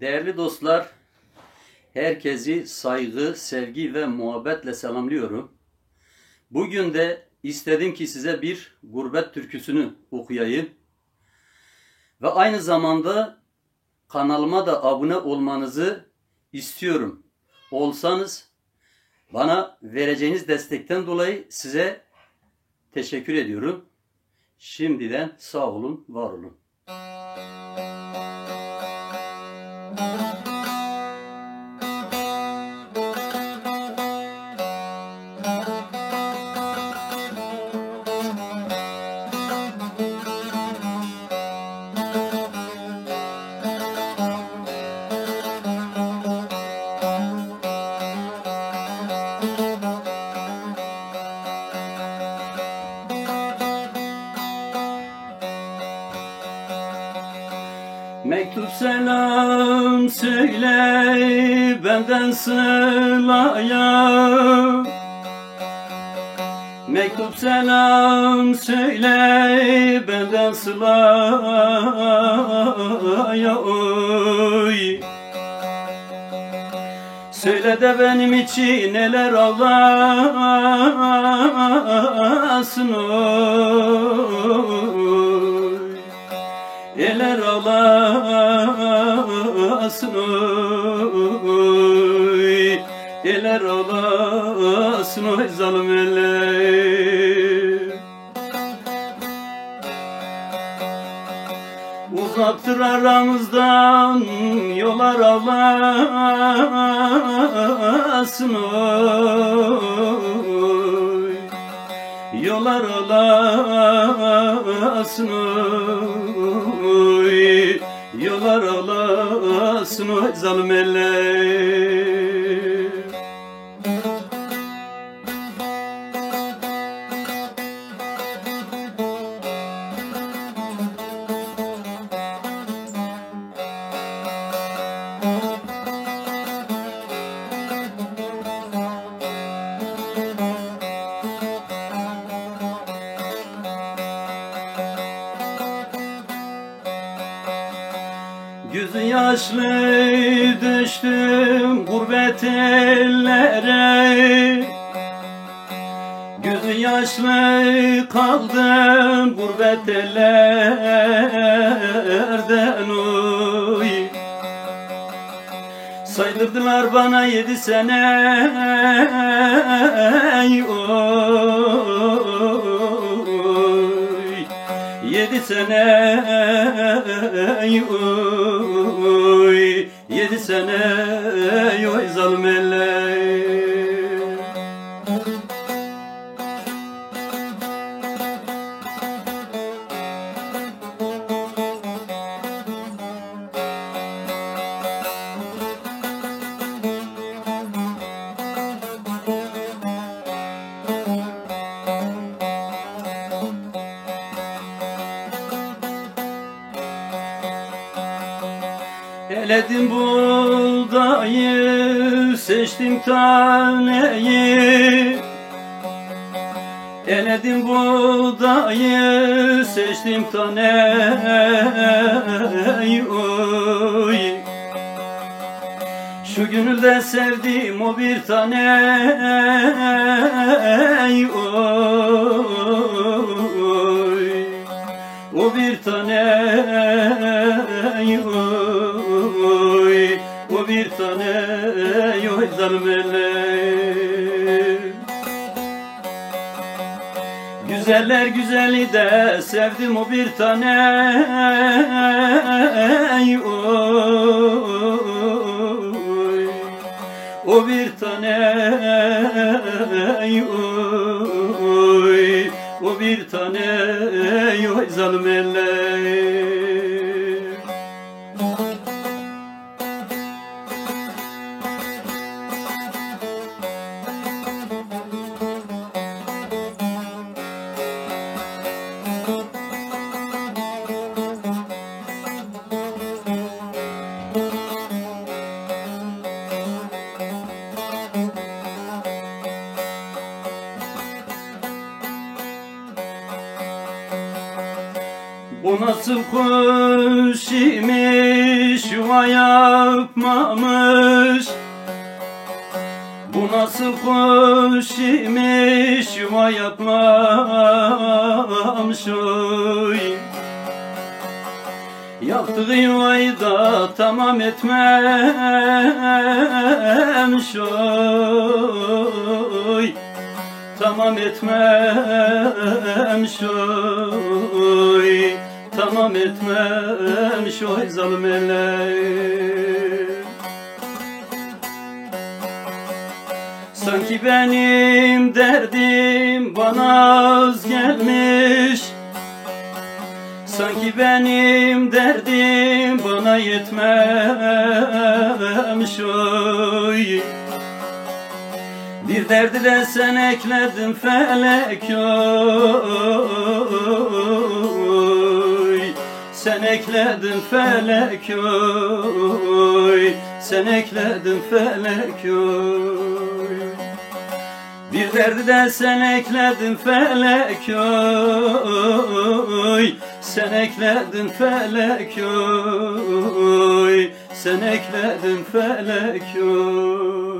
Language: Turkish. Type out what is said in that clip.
Değerli dostlar, herkesi saygı, sevgi ve muhabbetle selamlıyorum. Bugün de istedim ki size bir gurbet türküsünü okuyayım. Ve aynı zamanda kanalıma da abone olmanızı istiyorum. Olsanız bana vereceğiniz destekten dolayı size teşekkür ediyorum. Şimdiden sağ olun, var olun. Mektup selam söyle benden Sıla'ya. Mektup selam söyle benden Sıla'ya. Oy. Söyle de benim için neler ağlasın oy. Eller ağlasın oy. Eller ağlasın oy zalim eller. Uzaktır aramızdan yollar ağlasın oy. Yollar ağlasın oy. Yollar ağlasın oy zalim eller. Gözü yaşlı düştüm gurbet ellere. Gözü yaşlı kaldım gurbet ellerden oy. Saydırdılar bana 7 sene oy. 7 sene oy. 7 sene oy zalim eller. Eledim buğdayı, seçtim taneyi. Eledim buğdayı, seçtim taneyi oy. Şu gönülde sevdim o bir tane oy. O bir tane oy. O bir tane oy zalim eller. Güzeller güzeli de sevdim o bir tane oy. O bir tane oy. O bir tane oy zalim eller. Bu nasıl kuş imiş yuva yapmamış. Bu nasıl kuş imiş, yuva yapmamış oy. Yaptığı yuvayı da tamam etmemiş oy. Tamam etmemiş oy. Tamam etmemiş oy zalim eller. Sanki benim derdim bana az gelmiş. Sanki benim derdim bana yetmemiş oy. Bir derdi de sen ekledin felek oy. Sen ekledin felek oy. Sen ekledin felek oy. Bir derdi de sen ekledin felek oy. Sen ekledin felek oy. Sen ekledin felek oy.